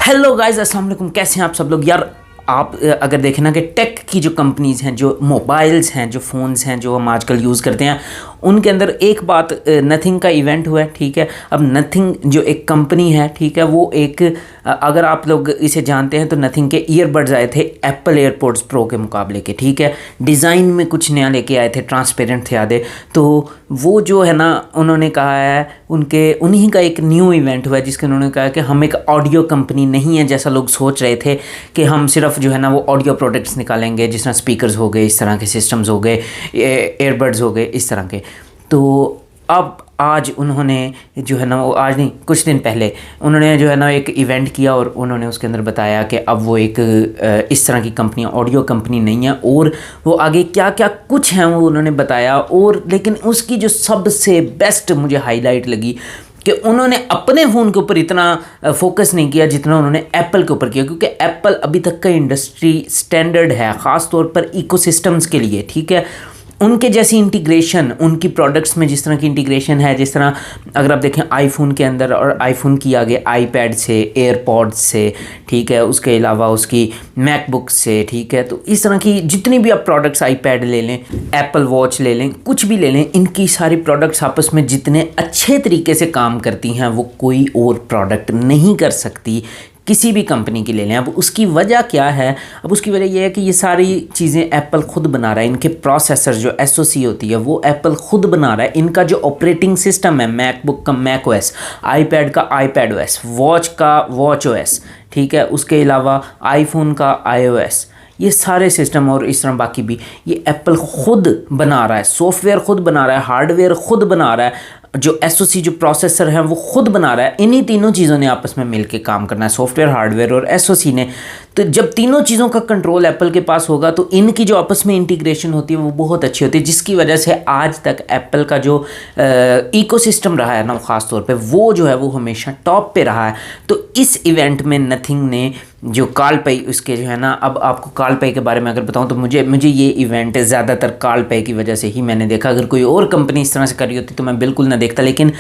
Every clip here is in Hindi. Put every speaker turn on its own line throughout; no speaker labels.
हेलो गाइस, अस्सलाम वालेकुम। कैसे हैं आप सब लोग यार। आप अगर देखें ना कि टेक की जो कंपनीज़ हैं, जो मोबाइल्स हैं, जो फ़ोन्स हैं, जो हम आजकल यूज़ करते हैं, उनके अंदर एक बात नथिंग का इवेंट हुआ है, ठीक है। अब नथिंग जो एक कंपनी है, ठीक है, वो एक अगर आप लोग इसे जानते हैं तो नथिंग के ईयरबड्स आए थे एप्पल एयरपॉड्स प्रो के मुकाबले के, ठीक है। डिज़ाइन में कुछ नया लेके आए थे, ट्रांसपेरेंट थे आधे। तो वो जो है ना, उन्होंने कहा है उन्हीं का एक न्यू इवेंट हुआ है जिसके उन्होंने कहा कि हम एक ऑडियो कंपनी नहीं है जैसा लोग सोच रहे थे कि हम सिर्फ जो है ना वो ऑडियो प्रोडक्ट्स निकालेंगे, जिस तरह स्पीकर्स हो गए, इस तरह के सिस्टम्स हो गए, एयरबड्स हो गए, इस तरह के। तो अब आज उन्होंने जो है ना वो आज नहीं कुछ दिन पहले उन्होंने जो है ना एक इवेंट किया और उन्होंने उसके अंदर बताया कि अब वो एक इस तरह की कंपनी, ऑडियो कंपनी नहीं है। और वो आगे क्या क्या कुछ हैं वो उन्होंने बताया। और लेकिन उसकी जो सबसे बेस्ट मुझे हाईलाइट लगी कि उन्होंने अपने फ़ोन के ऊपर इतना फोकस नहीं किया जितना उन्होंने एप्पल के ऊपर किया, क्योंकि एप्पल अभी तक का इंडस्ट्री स्टैंडर्ड है, ख़ास तौर पर इकोसिस्टम्स के लिए, ठीक है। उनके जैसी इंटीग्रेशन उनकी प्रोडक्ट्स में जिस तरह की इंटीग्रेशन है, जिस तरह अगर आप देखें आईफोन के अंदर, और आईफोन की आगे आईपैड से, एयरपॉड्स से, ठीक है, उसके अलावा उसकी मैकबुक से, ठीक है। तो इस तरह की जितनी भी आप प्रोडक्ट्स, आईपैड ले लें, एप्पल वॉच ले लें, कुछ भी ले लें, इनकी सारी प्रोडक्ट्स आपस में जितने अच्छे तरीके से काम करती हैं वो कोई और प्रोडक्ट नहीं कर सकती, किसी भी कंपनी की ले लें। अब उसकी वजह क्या है? अब उसकी वजह यह है कि ये सारी चीज़ें एप्पल खुद बना रहा है। इनके प्रोसेसर जो एसओसी होती है वो एप्पल खुद बना रहा है। इनका जो ऑपरेटिंग सिस्टम है, मैकबुक का मैक ओएस, आईपैड का आईपैड ओएस, वॉच का वॉच ओएस, ठीक है, उसके अलावा आईफोन का आईओएस, ये सारे सिस्टम और इस तरह बाकी भी ये एप्पल खुद बना रहा है। सॉफ्टवेयर खुद बना रहा है, हार्डवेयर खुद बना रहा है, जो एसओसी जो प्रोसेसर है वो खुद बना रहा है। इन्हीं तीनों चीज़ों ने आपस में मिलके काम करना है, सॉफ्टवेयर, हार्डवेयर और एसओसी ने। तो जब तीनों चीज़ों का कंट्रोल एप्पल के पास होगा तो इनकी जो आपस में इंटीग्रेशन होती है वो बहुत अच्छी होती है, जिसकी वजह से आज तक एप्पल का जो इकोसिस्टम रहा है ना, ख़ास तौर पे वो जो है वो हमेशा टॉप पे रहा है। तो इस इवेंट में नथिंग ने जो कालपे उसके जो है ना, अब आपको कालपे के बारे में अगर बताऊं तो मुझे ये इवेंट ज़्यादातर कालपे की वजह से ही मैंने देखा। अगर कोई और कंपनी इस तरह से करी होती तो मैं बिल्कुल ना देखता। लेकिन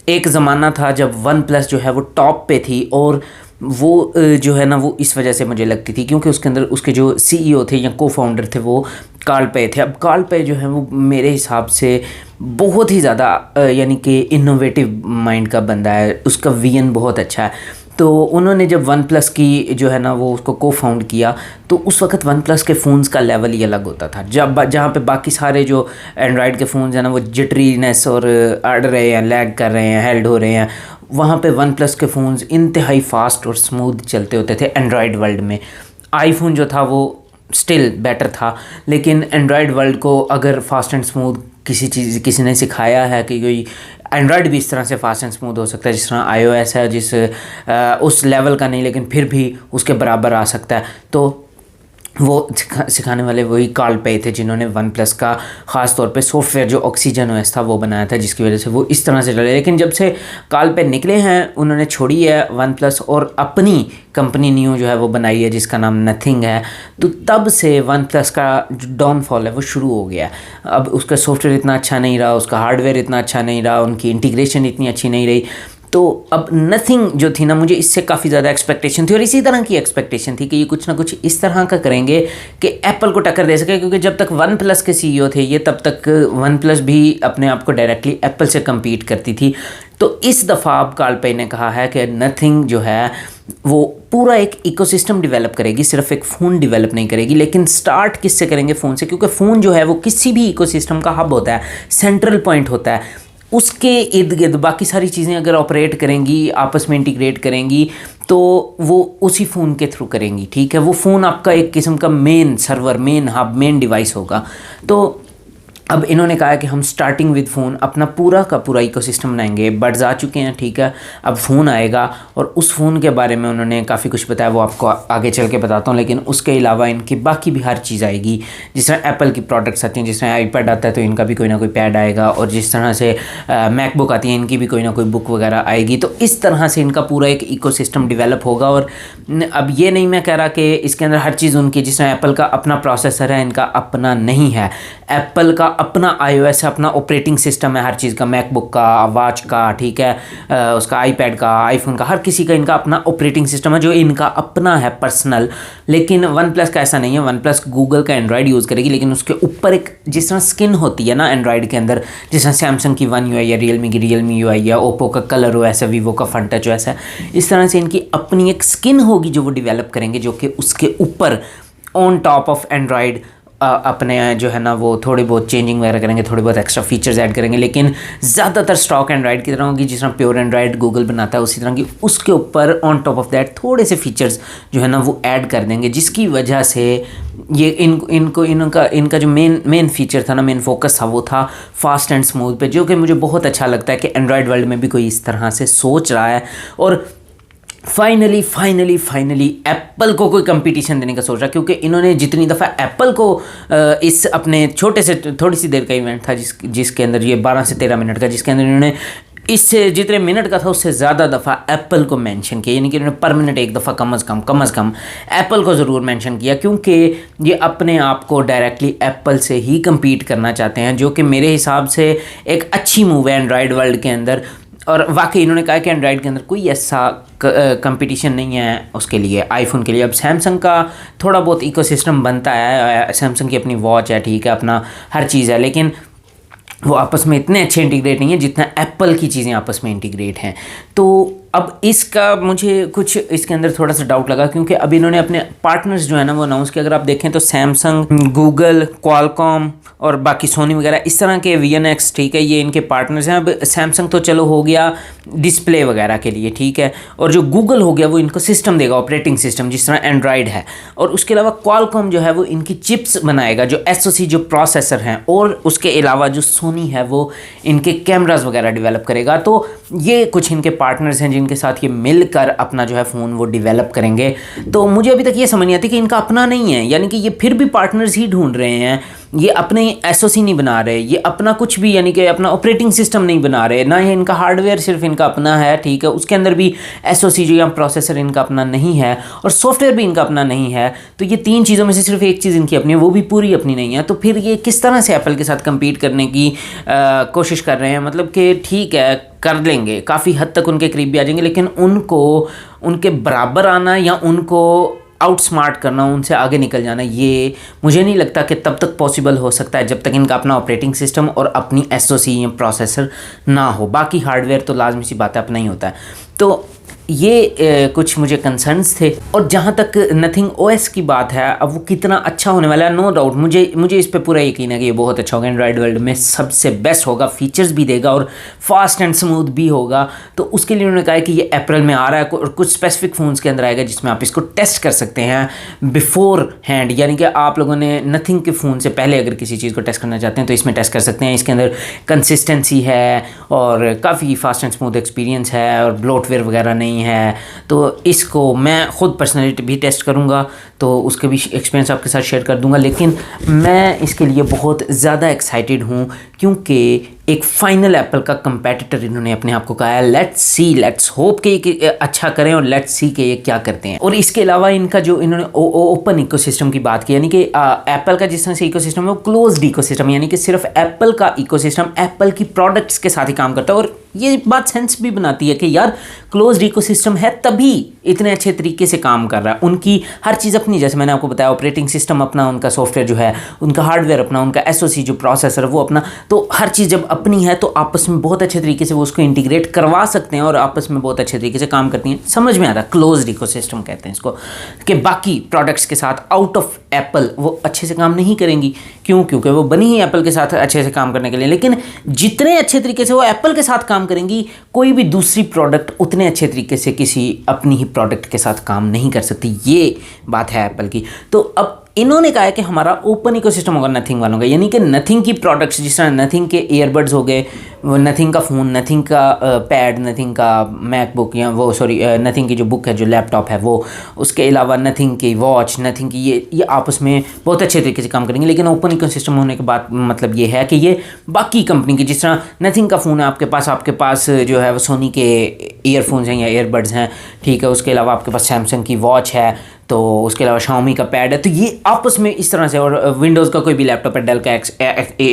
एक ज़माना था जब वन प्लस जो है वो टॉप पे थी, और वो जो है ना वो इस वजह से मुझे लगती थी क्योंकि उसके अंदर उसके जो सीईओ थे या को फाउंडर थे वो कालपे थे। अब कालपे जो है वो मेरे हिसाब से बहुत ही ज़्यादा यानी कि इनोवेटिव माइंड का बंदा है, उसका विजन बहुत अच्छा है। तो उन्होंने जब वन प्लस की जो है ना वो उसको को फाउंड किया तो उस वक्त वन प्लस के फ़ोन्स का लेवल ही अलग होता था। जहाँ पे बाकी सारे जो एंड्रॉयड के फ़ोन्स हैं ना वो जिटरीनेस और अड़ रहे हैं, लैग कर रहे हैं, हेल्ड हो रहे हैं, वहाँ पे वन प्लस के फ़ोन्स इंतहाई फास्ट और स्मूथ चलते होते थे एंड्रॉयड वर्ल्ड में। आईफोन जो था वो स्टिल बेटर था, लेकिन एंड्रॉयड वर्ल्ड को अगर फास्ट एंड स्मूथ किसी ने सिखाया है कि कोई एंड्रॉयड भी इस तरह से फास्ट एंड स्मूथ हो सकता है जिस तरह आईओएस है, उस लेवल का नहीं लेकिन फिर भी उसके बराबर आ सकता है, तो वो सिखाने वाले वही कालपे थे जिन्होंने वन प्लस का ख़ास तौर पे सॉफ्टवेयर जो ऑक्सीजन ओएस था वो बनाया था, जिसकी वजह से वो इस तरह से चले। लेकिन जब से कालपे निकले हैं उन्होंने छोड़ी है वन प्लस और अपनी कंपनी न्यू जो है वो बनाई है जिसका नाम नथिंग है। तो तब से वन प्लस का जो डाउनफॉल है वो शुरू हो गया। अब उसका सॉफ्टवेयर इतना अच्छा नहीं रहा, उसका हार्डवेयर इतना अच्छा नहीं रहा, उनकी इंटीग्रेशन इतनी अच्छी नहीं रही। तो अब नथिंग जो थी ना, मुझे इससे काफ़ी ज़्यादा एक्सपेक्टेशन थी और इसी तरह की एक्सपेक्टेशन थी कि ये कुछ ना कुछ इस तरह का करेंगे कि एप्पल को टक्कर दे सके, क्योंकि जब तक वन प्लस के सीईओ थे ये तब तक वन प्लस भी अपने आप को डायरेक्टली एप्पल से कम्पीट करती थी। तो इस दफ़ा अब कालपे ने कहा है कि नथिंग जो है वो पूरा एक इकोसिस्टम डेवलप करेगी, सिर्फ एक फ़ोन डेवलप नहीं करेगी। लेकिन स्टार्ट किससे करेंगे? फ़ोन से, क्योंकि फ़ोन जो है वो किसी भी इकोसिस्टम का हब होता है, सेंट्रल पॉइंट होता है। उसके इर्द गिर्द बाकी सारी चीज़ें अगर ऑपरेट करेंगी, आपस में इंटीग्रेट करेंगी, तो वो उसी फ़ोन के थ्रू करेंगी, ठीक है। वो फ़ोन आपका एक किस्म का main server, main hub, main device होगा। तो अब इन्होंने कहा है कि हम स्टार्टिंग विद फ़ोन अपना पूरा का पूरा इकोसिस्टम बनाएंगे। बड्स आ चुके हैं, ठीक है, अब फ़ोन आएगा और उस फ़ोन के बारे में उन्होंने काफ़ी कुछ बताया, वो आपको आगे चल के बताता हूँ। लेकिन उसके अलावा इनकी बाकी भी हर चीज़ आएगी, जिस तरह एप्पल की प्रोडक्ट्स आती हैं, जिस तरह आईपैड आता है तो इनका भी कोई ना कोई पैड आएगा, और जिस तरह से मैकबुक आती है इनकी भी कोई ना कोई बुक वगैरह आएगी। तो इस तरह से इनका पूरा एक इकोसिस्टम डेवलप होगा। और अब ये नहीं मैं कह रहा कि इसके अंदर हर चीज़ उनकी, जिस तरह एप्पल का अपना प्रोसेसर है, इनका अपना नहीं है। एप्पल का अपना iOS है, अपना ऑपरेटिंग सिस्टम है हर चीज़ का, मैकबुक का, वॉच का, ठीक है, उसका आईपैड का, आईफोन का, हर किसी का इनका अपना ऑपरेटिंग सिस्टम है जो इनका अपना है पर्सनल। लेकिन वन प्लस का ऐसा नहीं है, वन प्लस गूगल का एंड्रॉयड यूज़ करेगी, लेकिन उसके ऊपर एक जिस तरह स्किन होती है ना एंड्रॉयड के अंदर, जिस तरह सैमसंग की वन UI है, रियलमी की रियलमी UI है, ओप्पो का कलर OS है, वीवो का फन टच OS है, इस तरह से इनकी अपनी एक स्किन होगी जो वो डेवलप करेंगे, जो कि उसके ऊपर ऑन टॉप ऑफ एंड्रॉयड अपने जो है ना वो थोड़ी बहुत चेंजिंग वगैरह करेंगे, थोड़े बहुत एक्स्ट्रा फीचर्स ऐड करेंगे, लेकिन ज़्यादातर स्टॉक एंड्रॉयड की तरह होगी, जिस तरह प्योर एंड्रॉयड गूगल बनाता है उसी तरह की, उसके ऊपर ऑन टॉप ऑफ दैट थोड़े से फीचर्स जो है ना वो ऐड कर देंगे, जिसकी वजह से ये इनका जो मेन फीचर था ना, मेन फोकस था, वो था फास्ट एंड स्मूथ पे, जो कि मुझे बहुत अच्छा लगता है कि एंड्रॉयड वर्ल्ड में भी कोई इस तरह से सोच रहा है। और फाइनली एप्पल को कोई कंपटीशन देने का सोच रहा है, क्योंकि इन्होंने जितनी दफ़ा एप्पल को इस अपने छोटे से थोड़ी सी देर का इवेंट था जिसके अंदर ये 12 से 13 मिनट का, जिसके अंदर इन्होंने इससे जितने मिनट का था उससे ज़्यादा दफ़ा एप्पल को मेंशन किया, यानी कि इन्होंने पर मिनट एक दफ़ा कम अज़ कम एप्पल को ज़रूर मेंशन किया, क्योंकि ये अपने आप को डायरेक्टली एप्पल से ही कम्पीट करना चाहते हैं, जो कि मेरे हिसाब से एक अच्छी मूव है एंड्रॉयड वर्ल्ड के अंदर। और वाकई इन्होंने कहा कि एंड्रॉयड के अंदर कोई ऐसा कंपटीशन नहीं है उसके लिए, आईफोन के लिए। अब सैमसंग का थोड़ा बहुत इकोसिस्टम बनता है, सैमसंग की अपनी वॉच है, ठीक है, अपना हर चीज़ है, लेकिन वो आपस में इतने अच्छे इंटीग्रेट नहीं है जितना एप्पल की चीज़ें आपस में इंटीग्रेट हैं। तो अब इसका मुझे कुछ इसके अंदर थोड़ा सा डाउट लगा, क्योंकि अब इन्होंने अपने पार्टनर्स जो है ना वो अनाउंस किया। अगर आप देखें तो सैमसंग, गूगल, क्वालकॉम और बाकी सोनी वगैरह इस तरह के VNX, ठीक है, ये इनके पार्टनर्स हैं। अब सैमसंग तो चलो हो गया डिस्प्ले वगैरह के लिए, ठीक है, और जो गूगल हो गया वो इनको सिस्टम देगा, ऑपरेटिंग सिस्टम, जिस तरह एंड्रॉयड है। और उसके अलावा क्वालकॉम जो है वो इनकी चिप्स बनाएगा, जो SoC जो प्रोसेसर हैं, और उसके अलावा जो सोनी है वो इनके कैमराज वगैरह डेवलप करेगा। तो ये कुछ इनके पार्टनर्स हैं जिनके साथ ये मिलकर अपना जो है फ़ोन वो डेवलप करेंगे। तो मुझे अभी तक ये समझ नहीं आती कि इनका अपना नहीं है, यानी कि ये फिर भी पार्टनर्स ही ढूंढ रहे हैं, ये अपने SoC नहीं बना रहे, ये अपना कुछ भी यानी कि अपना ऑपरेटिंग सिस्टम नहीं बना रहे, ना ये इनका हार्डवेयर सिर्फ इनका अपना है, ठीक है, उसके अंदर भी SoC जो या प्रोसेसर इनका अपना नहीं है, और सॉफ्टवेयर भी इनका अपना नहीं है। तो ये तीन चीज़ों में से सिर्फ एक चीज़ इनकी अपनी है, वो भी पूरी अपनी नहीं है। तो फिर ये किस तरह से एप्पल के साथ कम्पीट करने की कोशिश कर रहे हैं? मतलब कि ठीक है कर लेंगे, काफ़ी हद तक उनके करीब भी आ जाएंगे, लेकिन उनको उनके बराबर आना या उनको आउटस्मार्ट करना, उनसे आगे निकल जाना, ये मुझे नहीं लगता कि तब तक पॉसिबल हो सकता है जब तक इनका अपना ऑपरेटिंग सिस्टम और अपनी SoC या प्रोसेसर ना हो। बाकी हार्डवेयर तो लाजमी सी बात है अपना ही होता है। तो ये कुछ मुझे कंसर्न्स थे। और जहाँ तक नथिंग OS की बात है, अब वो कितना अच्छा होने वाला है, नो डाउट मुझे इस पे पूरा यकीन है कि ये बहुत अच्छा होगा, एंड्रॉयड वर्ल्ड में सबसे बेस्ट होगा, फीचर्स भी देगा और फास्ट एंड स्मूथ भी होगा। तो उसके लिए उन्होंने कहा है कि ये अप्रैल में आ रहा है और कुछ स्पेसिफिक फ़ोन्स के अंदर आएगा जिसमें आप इसको टेस्ट कर सकते हैं बिफोर हैंड, यानी कि आप लोगों ने नथिंग के फ़ोन से पहले अगर किसी चीज़ को टेस्ट करना चाहते हैं तो इसमें टेस्ट कर सकते हैं। इसके अंदर कंसिस्टेंसी है और काफ़ी फास्ट एंड स्मूथ एक्सपीरियंस है और ब्लोटवेयर वगैरह नहीं है। तो इसको मैं ख़ुद पर्सनली भी टेस्ट करूँगा, तो उसके भी एक्सपीरियंस आपके साथ शेयर कर दूँगा। लेकिन मैं इसके लिए बहुत ज़्यादा एक्साइटेड हूँ, क्योंकि एक फाइनल एप्पल का कंपेटिटर इन्होंने अपने आप को कहा है। लेट्स सी, लेट्स होप कि ये अच्छा करें और लेट्स सी कि ये क्या करते हैं। और इसके अलावा इनका जो इन्होंने ओपन इकोसिस्टम की बात की, यानी कि एप्पल का जिस तरह से इकोसिस्टम है वो क्लोज्ड इकोसिस्टम, यानी कि सिर्फ एप्पल का इकोसिस्टम एप्पल की प्रोडक्ट्स के साथ ही काम करता है। और ये बात सेंस भी बनाती है कि यार क्लोज्ड इकोसिस्टम है तभी इतने अच्छे तरीके से काम कर रहा है। उनकी हर चीज़ अपनी, जैसे मैंने आपको बताया, ऑपरेटिंग सिस्टम अपना, उनका सॉफ्टवेयर जो है, उनका हार्डवेयर अपना, उनका SoC जो प्रोसेसर वो अपना, तो हर चीज़ जब अपनी है तो आपस में बहुत अच्छे तरीके से वो उसको इंटीग्रेट करवा सकते हैं और आपस में बहुत अच्छे तरीके से काम करती हैं। समझ में आता है, क्लोज्ड इकोसिस्टम कहते हैं इसको, कि बाकी प्रोडक्ट्स के साथ आउट ऑफ एप्पल वो अच्छे से काम नहीं करेंगी। क्यों? क्योंकि वो बनी ही एप्पल के साथ अच्छे से काम करने के लिए, लेकिन जितने अच्छे तरीके से वो एप्पल के साथ काम करेंगी, कोई भी दूसरी प्रोडक्ट उतने अच्छे तरीके से किसी अपनी ही प्रोडक्ट के साथ काम नहीं कर सकती। ये बात है एप्पल की। तो अब इन्होंने कहा है कि हमारा ओपन इकोसिस्टम होगा नथिंग वालों का, यानी कि नथिंग की प्रोडक्ट्स, जिस तरह नथिंग के ईयरबड्स हो गए, नथिंग का फ़ोन, नथिंग का पैड, नथिंग का मैकबुक, या वो सॉरी नथिंग की जो बुक है, जो लैपटॉप है वो, उसके अलावा नथिंग की वॉच, नथिंग की ये आपस में बहुत अच्छे तरीके से काम करेंगे। लेकिन ओपन इकोसिस्टम होने के बाद मतलब ये है कि ये बाकी कंपनी की, जिस तरह नथिंग का फ़ोन है आपके पास जो है वो सोनी के ईयरफोन्स हैं या ईयरबड्स हैं, ठीक है, उसके अलावा आपके पास सैमसंग की वॉच है, तो उसके अलावा Xiaomi का पैड है। तो ये आपस में इस तरह से, और विंडोज़ का कोई भी लैपटॉप है, डेल का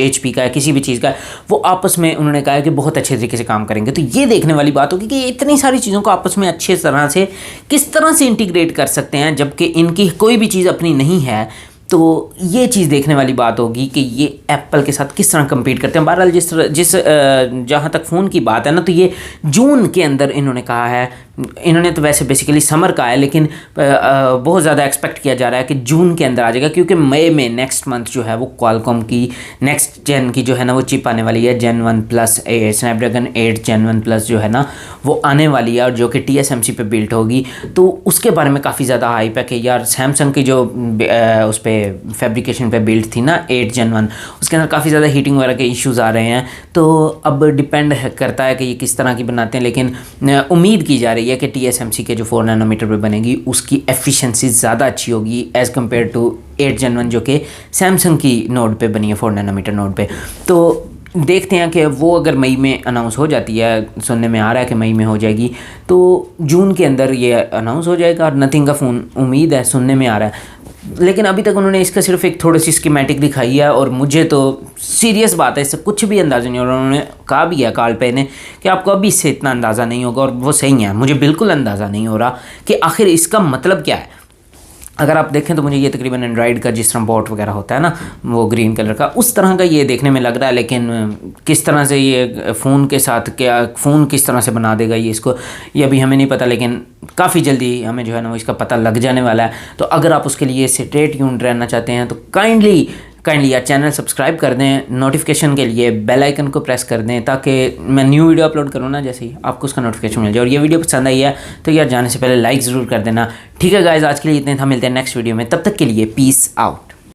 HP का है, किसी भी चीज़ का है, वो आपस में उन्होंने कहा है कि बहुत अच्छे तरीके से काम करेंगे। तो ये देखने वाली बात होगी कि इतनी सारी चीज़ों को आपस में अच्छे तरह से किस तरह से इंटीग्रेट कर सकते हैं, जबकि इनकी कोई भी चीज़ अपनी नहीं है। तो ये चीज़ देखने वाली बात होगी कि ये एप्पल के साथ किस तरह compete करते हैं। बहरहाल जहाँ तक फ़ोन की बात है ना, तो ये जून के अंदर इन्होंने कहा है। इन्होंने तो वैसे बेसिकली समर का है, लेकिन बहुत ज़्यादा एक्सपेक्ट किया जा रहा है कि जून के अंदर आ जाएगा, क्योंकि मई में नेक्स्ट मंथ जो है वो क्वालकॉम की नेक्स्ट जेन की जो है ना वो चिप आने वाली है, Gen 1 Plus Snapdragon 8 Gen 1 Plus जो है ना वो आने वाली है, और जो कि TSMC पे बिल्ट होगी। तो उसके बारे में काफ़ी ज़्यादा हाइप है कि यार सैमसंग की जो उस पर फैब्रिकेशन पे बिल्ड थी ना 8 Gen 1, उसके अंदर काफ़ी ज़्यादा हीटिंग वगैरह के इश्यूज़ आ रहे हैं। तो अब डिपेंड करता है कि ये किस तरह की बनाते हैं, लेकिन उम्मीद की जा रही है कि TSMC के जो 4 नैनोमीटर पे बनेगी उसकी एफिशिएंसी ज़्यादा अच्छी होगी एज़ कम्पेयर टू 8 Gen 1 जो कि सैमसंग की नोड पे बनी है, 4 नैनोमीटर नोड पे। तो देखते हैं कि वो अगर मई में अनाउंस हो जाती है, सुनने में आ रहा है कि मई में हो जाएगी, तो जून के अंदर ये अनाउंस हो जाएगा। और नथिंग का फ़ोन उम्मीद है, सुनने में आ रहा है, लेकिन अभी तक उन्होंने इसका सिर्फ एक थोड़ी सी स्कीमेटिक दिखाई है, और मुझे तो सीरियस बात है इससे कुछ भी अंदाज़ा नहीं हो रहा। उन्होंने कहा भी है कार्ल पे ने कि आपको अभी इससे इतना अंदाज़ा नहीं होगा, और वो सही है, मुझे बिल्कुल अंदाज़ा नहीं हो रहा कि आखिर इसका मतलब क्या है। अगर आप देखें तो मुझे ये तकरीबन एंड्रॉयड का जिस तरह बॉट वगैरह होता है ना वो ग्रीन कलर का, उस तरह का ये देखने में लग रहा है। लेकिन किस तरह से ये फ़ोन के साथ, क्या फ़ोन किस तरह से बना देगा ये इसको, ये अभी हमें नहीं पता, लेकिन काफ़ी जल्दी हमें जो है ना वो इसका पता लग जाने वाला है। तो अगर आप उसके लिए स्टे ट्यून्ड रहना चाहते हैं तो काइंडली यार चैनल सब्सक्राइब कर दें, नोटिफिकेशन के लिए बेल आइकन को प्रेस कर दें, ताकि मैं न्यू वीडियो अपलोड करूँ ना जैसे ही आपको उसका नोटिफिकेशन मिल जाए। और ये वीडियो पसंद आई है तो यार जाने से पहले लाइक ज़रूर कर देना। ठीक है गाइस, आज के लिए इतने था, मिलते हैं नेक्स्ट वीडियो में, तब तक के लिए पीस आउट।